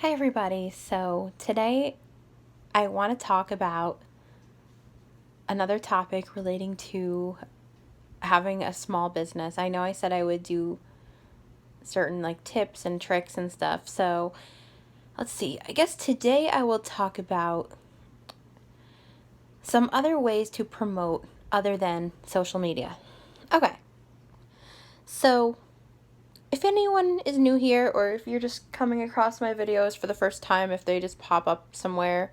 Hi, everybody. So, today I want to talk about another topic relating to having a small business. I know I said I would do certain tips and tricks and stuff. So, let's see. I guess today I will talk about some other ways to promote other than social media. Okay. So, if anyone is new here or if you're just coming across my videos for the first time, if they just pop up somewhere,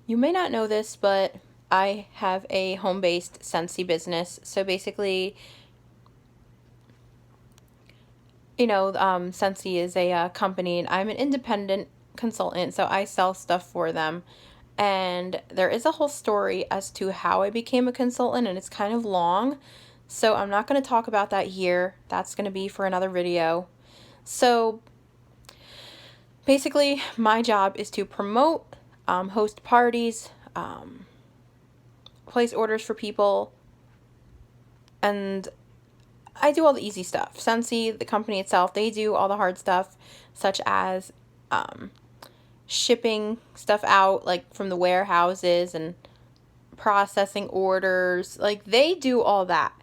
you may not know this, but I have a home-based Scentsy business. So basically, Scentsy is a company, and I'm an independent consultant, so I sell stuff for them. And there is a whole story as to how I became a consultant, and it's kind of long. So I'm not going to talk about that here. That's going to be for another video. So basically, my job is to promote, host parties, place orders for people, and I do all the easy stuff. Scentsy, the company itself, they do all the hard stuff, such as shipping stuff out, from the warehouses and processing orders. They do all that.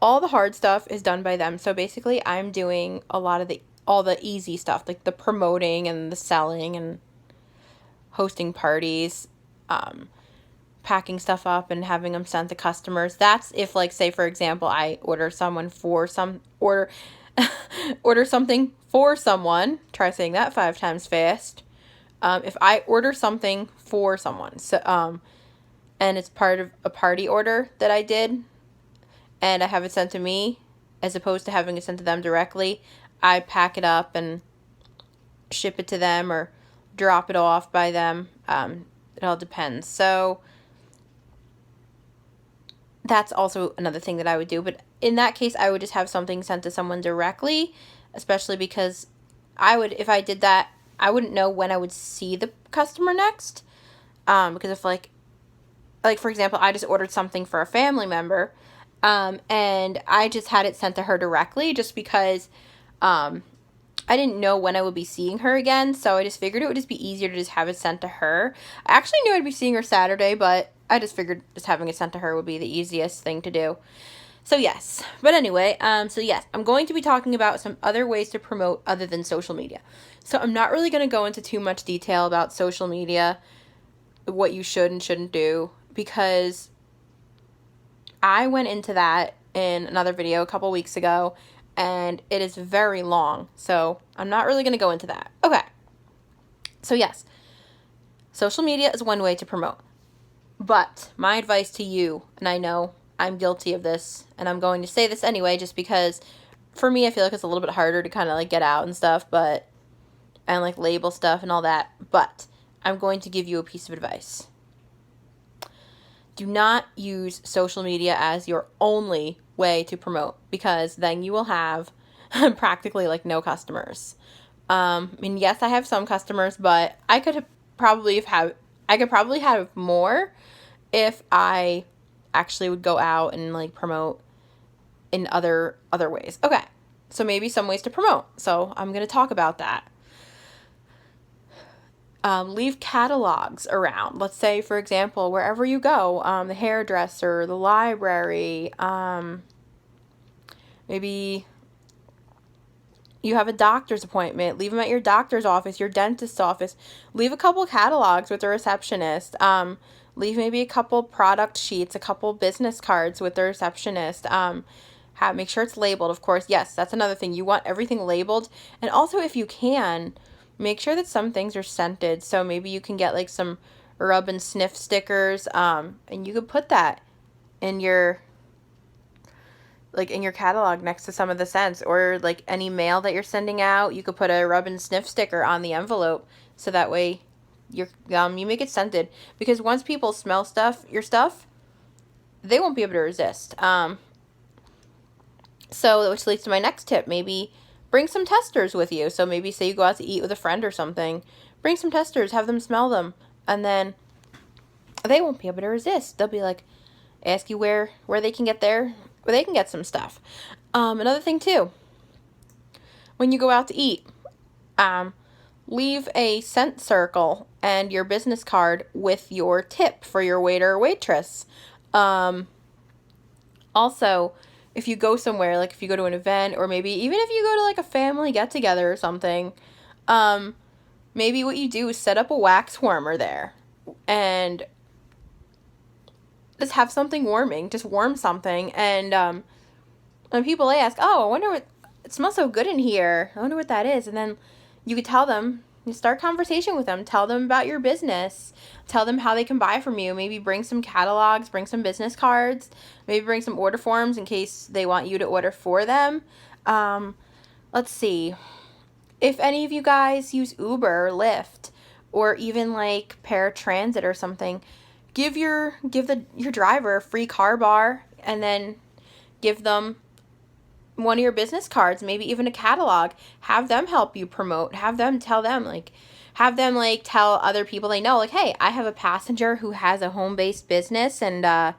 All the hard stuff is done by them. So basically, I'm doing all the easy stuff, like the promoting and the selling and hosting parties, packing stuff up and having them sent to customers. That's if, say for example, I order something for someone. Try saying that 5 times fast. If I order something for someone, so and it's part of a party order that I did, and I have it sent to me, as opposed to having it sent to them directly, I pack it up and ship it to them or drop it off by them. It all depends. So that's also another thing that I would do. But in that case, I would just have something sent to someone directly, especially because if I did that, I wouldn't know when I would see the customer next. Because if, for example, I just ordered something for a family member, and I just had it sent to her directly just because I didn't know when I would be seeing her again, so I just figured it would just be easier to just have it sent to her. I actually knew I'd be seeing her Saturday, but I just figured just having it sent to her would be the easiest thing to do. So yes. But anyway, yes, I'm going to be talking about some other ways to promote other than social media. So I'm not really going to go into too much detail about social media, what you should and shouldn't do, because I went into that in another video a couple weeks ago, and it is very long, so I'm not really going to go into that. Okay. So yes, social media is one way to promote. But my advice to you, and I know I'm guilty of this, and I'm going to say this anyway, just because for me, I feel like it's a little bit harder to kind of get out and stuff, and label stuff and all that. But I'm going to give you a piece of advice. Do not use social media as your only way to promote, because then you will have practically no customers. Yes, I have some customers, but I could probably have more if I actually would go out and promote in other ways. Okay, so maybe some ways to promote. So I'm going to talk about that. Leave catalogs around. Let's say, for example, wherever you go, the hairdresser, the library, maybe you have a doctor's appointment, leave them at your doctor's office, your dentist's office. Leave a couple catalogs with the receptionist. Leave maybe a couple product sheets, a couple business cards with the receptionist. Make sure it's labeled, of course. Yes, that's another thing. You want everything labeled. And also, if you can, make sure that some things are scented. So maybe you can get some rub and sniff stickers, and you could put that in your catalog next to some of the scents, or any mail that you're sending out, you could put a rub and sniff sticker on the envelope, so that way you make it scented, because once people smell your stuff, they won't be able to resist. So which leads to my next tip. Maybe bring some testers with you. So maybe say you go out to eat with a friend or something, bring some testers, have them smell them, and then they won't be able to resist. They'll be ask you where they can get some stuff. Another thing too, when you go out to eat, leave a scent circle and your business card with your tip for your waiter or waitress. Um, Also, if you go somewhere, like if you go to an event, or maybe even if you go to like a family get together or something, um, maybe what you do is set up a wax warmer there and just have something warming. Just warm something. And when people ask, oh, I wonder what, it smells so good in here. I wonder what that is. And then you could tell them, you start conversation with them. Tell them about your business. Tell them how they can buy from you. Maybe bring some catalogs, bring some business cards, maybe bring some order forms in case they want you to order for them. Um, let's see. If any of you guys use Uber or Lyft or even like paratransit or something, give your driver a free car bar and then give them one of your business cards, maybe even a catalog. Have them help you promote. Have them tell other people they know, like, hey, I have a passenger who has a home-based business and I'm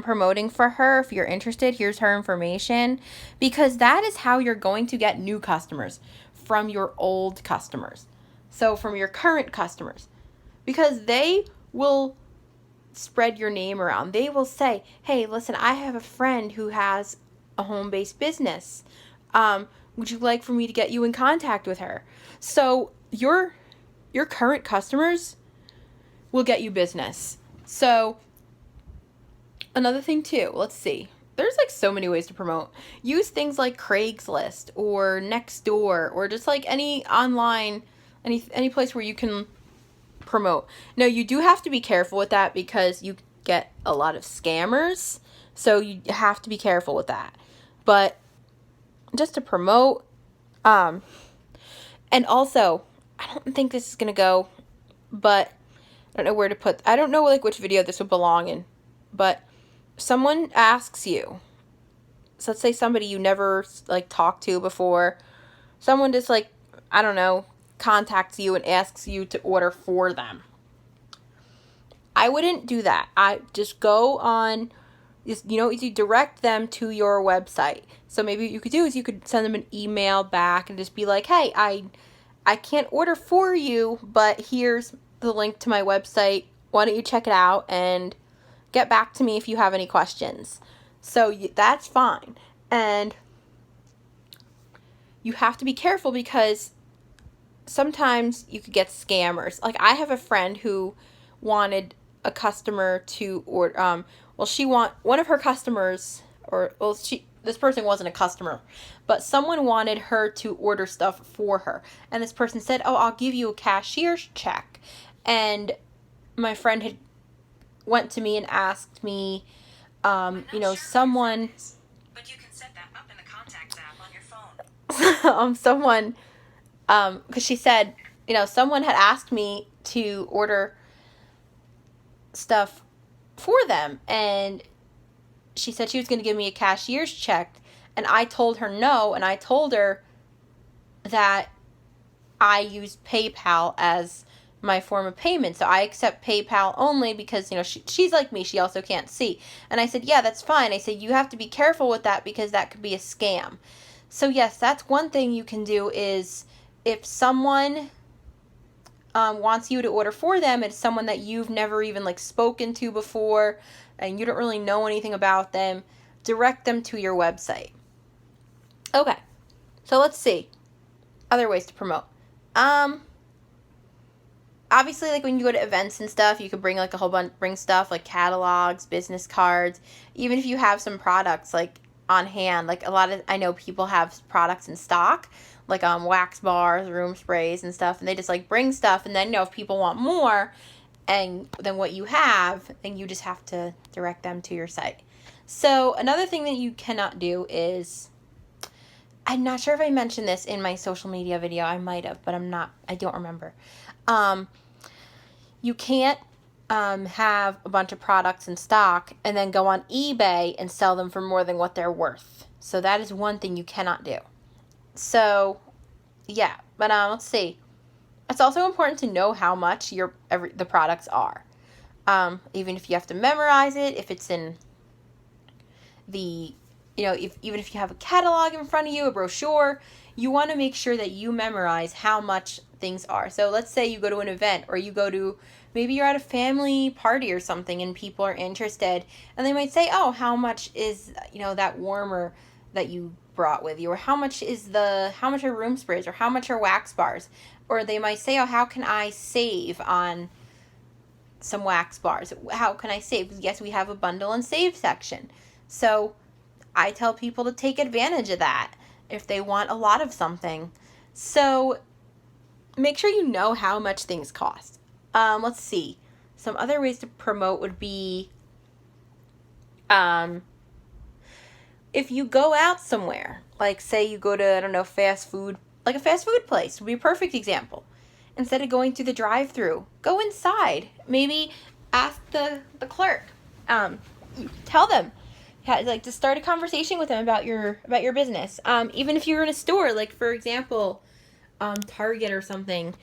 promoting for her. If you're interested, here's her information. Because that is how you're going to get new customers from your old customers. So from your current customers. Because they will spread your name around. They will say, hey, listen, I have a friend who has a home-based business. Would you like for me to get you in contact with her? So your current customers will get you business. So another thing too, let's see. There's like so many ways to promote. Use things like Craigslist or Nextdoor or just like any online, any place where you can promote. Now, you do have to be careful with that because you get a lot of scammers. So you have to be careful with that. But just to promote, and also, I don't think this is going to go, but I don't know where to put, I don't know like which video this would belong in, but someone asks you, so let's say somebody you never like talked to before, someone just like, I don't know, contacts you and asks you to order for them. I wouldn't do that. I just go on, you direct them to your website. So maybe what you could do is you could send them an email back and just be like, hey, I can't order for you, but here's the link to my website. Why don't you check it out and get back to me if you have any questions. So that's fine. And you have to be careful because sometimes you could get scammers. Like I have a friend who wanted a customer to order, one of her customers, this person wasn't a customer, but someone wanted her to order stuff for her. And this person said, oh, I'll give you a cashier's check. And my friend had went to me and asked me, someone, but you can set that up in the contacts app on your phone. Because she said, someone had asked me to order stuff for them, and she said she was going to give me a cashier's check, and I told her no, and I told her that I use PayPal as my form of payment, so I accept PayPal only because, she's like me, she also can't see. And I said, yeah, that's fine. I said, you have to be careful with that because that could be a scam. So yes, that's one thing you can do is if someone wants you to order for them, it's someone that you've never even like spoken to before and you don't really know anything about them, direct them to your website. Okay, so let's see other ways to promote. Obviously, like when you go to events and stuff, you could bring like a whole bunch, bring stuff like catalogs, business cards, even if you have some products like on hand. Like I know people have products in stock, like wax bars, room sprays and stuff, and they just like bring stuff, and then if people want more and than what you have, then you just have to direct them to your site. So another thing that you cannot do is, I'm not sure if I mentioned this in my social media video. I might have, but I don't remember. You can't have a bunch of products in stock and then go on eBay and sell them for more than what they're worth. So that is one thing you cannot do. So, yeah, but let's see. It's also important to know how much the products are. Even if you have to memorize it, if it's in the, even if you have a catalog in front of you, a brochure, you want to make sure that you memorize how much things are. So let's say you go to an event, or you go to, maybe you're at a family party or something and people are interested, and they might say, oh, how much is, that warmer that you brought with you, or how much are room sprays, or how much are wax bars, or they might say, oh, how can I save on some wax bars? How can I save? Yes, we have a bundle and save section. So I tell people to take advantage of that if they want a lot of something. So make sure you know how much things cost. Let's see. Some other ways to promote would be if you go out somewhere, like say you go to, I don't know, fast food, like a fast food place would be a perfect example. Instead of going through the drive-thru, go inside. Maybe ask the clerk. Tell them, like, to start a conversation with them about your business. Even if you're in a store, like for example, Target or something,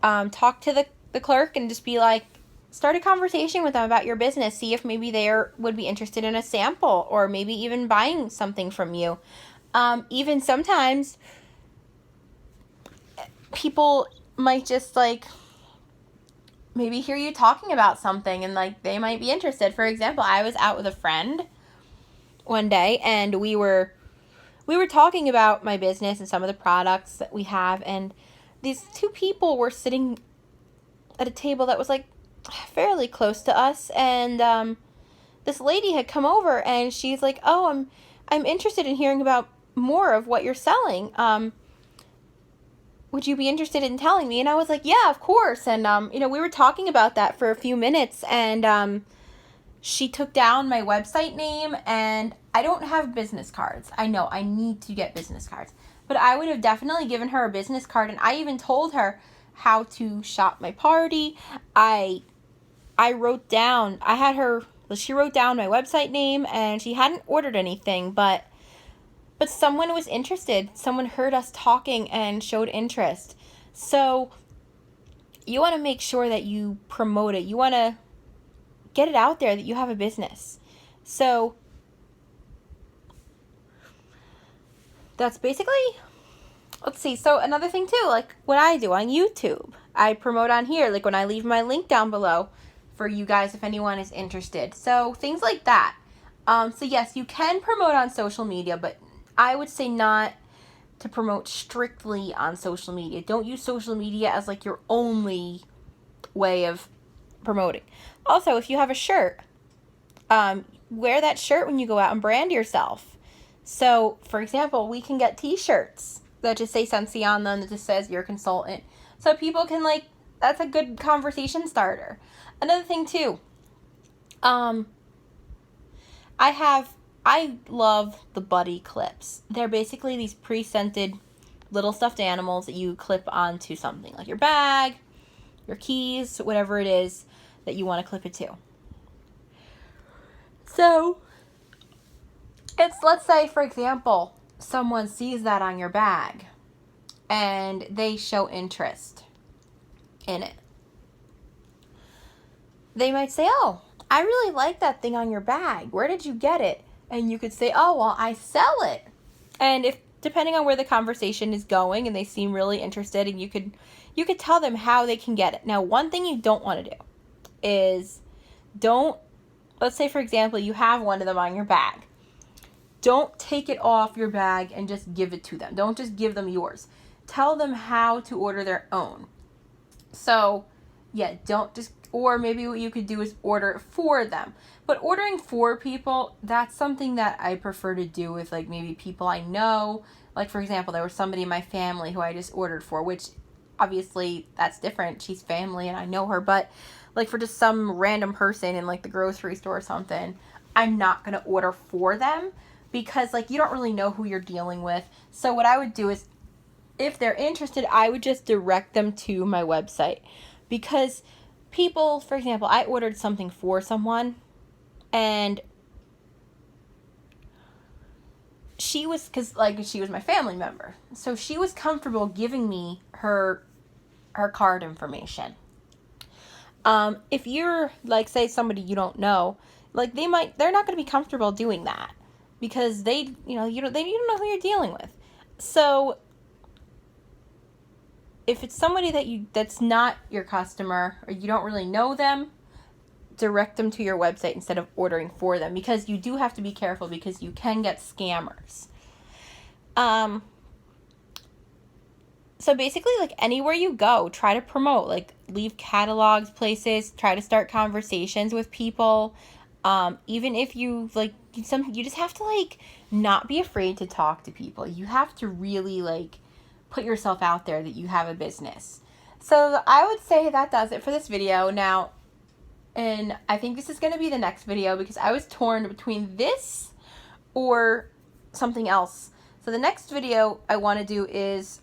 talk to the clerk and just be like, start a conversation with them about your business. See if maybe they would be interested in a sample, or maybe even buying something from you. Even sometimes people might just like maybe hear you talking about something and like they might be interested. For example, I was out with a friend one day and we were talking about my business and some of the products that we have, and these two people were sitting at a table that was like fairly close to us, and this lady had come over and she's like, oh, I'm interested in hearing about more of what you're selling. Would you be interested in telling me? And I was like, yeah, of course. And, we were talking about that for a few minutes, and she took down my website name, and I don't have business cards. I know I need to get business cards, but I would have definitely given her a business card, and I even told her how to shop my party. I wrote down, she wrote down my website name, and she hadn't ordered anything, but someone was interested. Someone heard us talking and showed interest. So you want to make sure that you promote it. You want to get it out there that you have a business. So that's basically, let's see. So another thing too, like what I do on YouTube, I promote on here, like when I leave my link down below for you guys if anyone is interested. So things like that. So yes, you can promote on social media, but I would say not to promote strictly on social media. Don't use social media as like your only way of promoting. Also, if you have a shirt, wear that shirt when you go out and brand yourself. So, for example, we can get t-shirts that just say Scentsy on them, that just says you're a consultant. So people can that's a good conversation starter. Another thing too, I love the buddy clips. They're basically these pre-scented little stuffed animals that you clip onto something, like your bag, your keys, whatever it is that you want to clip it to. So, let's say, for example, someone sees that on your bag and they show interest in it. They might say, oh, I really like that thing on your bag. Where did you get it? And you could say, oh, well, I sell it. And if, depending on where the conversation is going and they seem really interested, and you could tell them how they can get it. Now, one thing you don't want to do is let's say, for example, you have one of them on your bag. Don't take it off your bag and just give it to them. Don't just give them yours. Tell them how to order their own. So, yeah, or maybe what you could do is order it for them. But ordering for people, that's something that I prefer to do with like maybe people I know. Like, for example, there was somebody in my family who I just ordered for, which obviously that's different. She's family and I know her. But like for just some random person in like the grocery store or something, I'm not going to order for them because like you don't really know who you're dealing with. So what I would do is, if they're interested, I would just direct them to my website. Because people, for example, I ordered something for someone and she was my family member. So she was comfortable giving me her card information. If you're like, say, somebody you don't know, like they're not going to be comfortable doing that because they don't know who you're dealing with. So if it's somebody that's not your customer or you don't really know them, direct them to your website instead of ordering for them, because you do have to be careful because you can get scammers. So basically, like, anywhere you go, try to promote, like, leave catalogs places, try to start conversations with people. Even if you, like, you just have to, like, not be afraid to talk to people. You have to really, like, put yourself out there that you have a business. So I would say that does it for this video. Now, and I think this is going to be the next video because I was torn between this or something else. So the next video I want to do is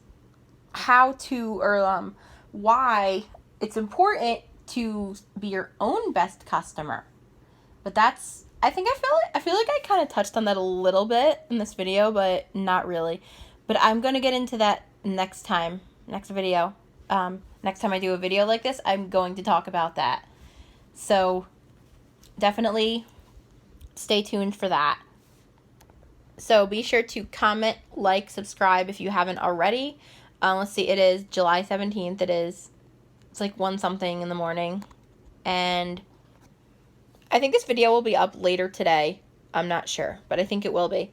how to, or why it's important to be your own best customer. But that's, I feel like I kind of touched on that a little bit in this video, but not really. But I'm going to get into that next video. Next time I do a video like this, I'm going to talk about that. So definitely stay tuned for that. So be sure to comment, like, subscribe if you haven't already. Let's see, it is July 17th. It's like 1 something in the morning. And I think this video will be up later today. I'm not sure, but I think it will be.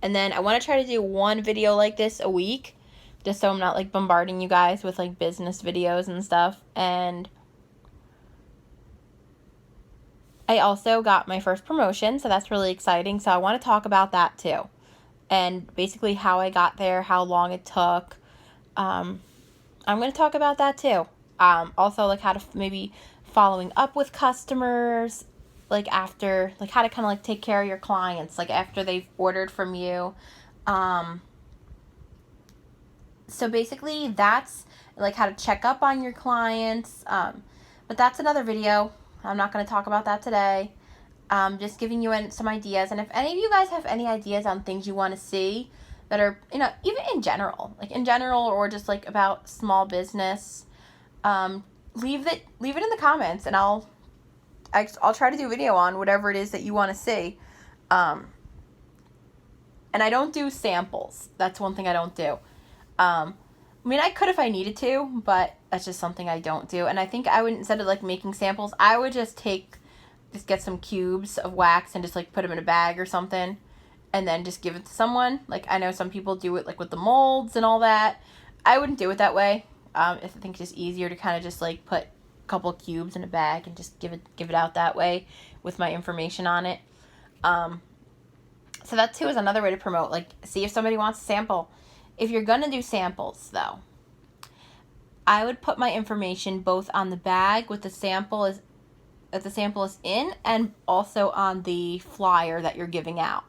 And then I want to try to do 1 video like this a week, just so I'm not, like, bombarding you guys with, like, business videos and stuff. And I also got my first promotion, so that's really exciting. So I want to talk about that too. And basically how I got there, how long it took. I'm going to talk about that too. Also, like, how to maybe following up with customers, like, after, like, how to kind of, like, take care of your clients, like, after they've ordered from you. So basically that's, like, how to check up on your clients. But that's another video. I'm not going to talk about that today. Just giving you some ideas. And if any of you guys have any ideas on things you want to see that are, even in general, or just, like, about small business, leave it in the comments, and I'll try to do a video on whatever it is that you want to see. And I don't do samples. That's one thing I don't do. I mean, I could if I needed to, but that's just something I don't do. And I think I would, instead of, like, making samples, I would just get some cubes of wax and just, like, put them in a bag or something, and then just give it to someone. Like, I know some people do it, like, with the molds and all that. I wouldn't do it that way. I think it's just easier to kind of just, like, put a couple of cubes in a bag and just give it out that way with my information on it. So that too is another way to promote. Like, see if somebody wants a sample. If you're gonna do samples, though, I would put my information both on the bag with the sample is in, and also on the flyer that you're giving out.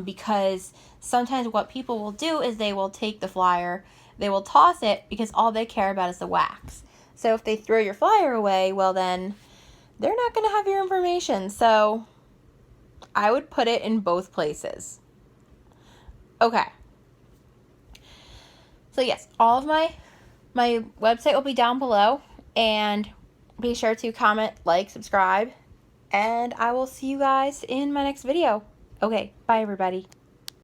Because sometimes what people will do is they will take the flyer, they will toss it because all they care about is the wax. So if they throw your flyer away, well, then they're not going to have your information. So I would put it in both places. Okay. So yes, all of my website will be down below, and be sure to comment, like, subscribe, and I will see you guys in my next video. Okay, bye everybody.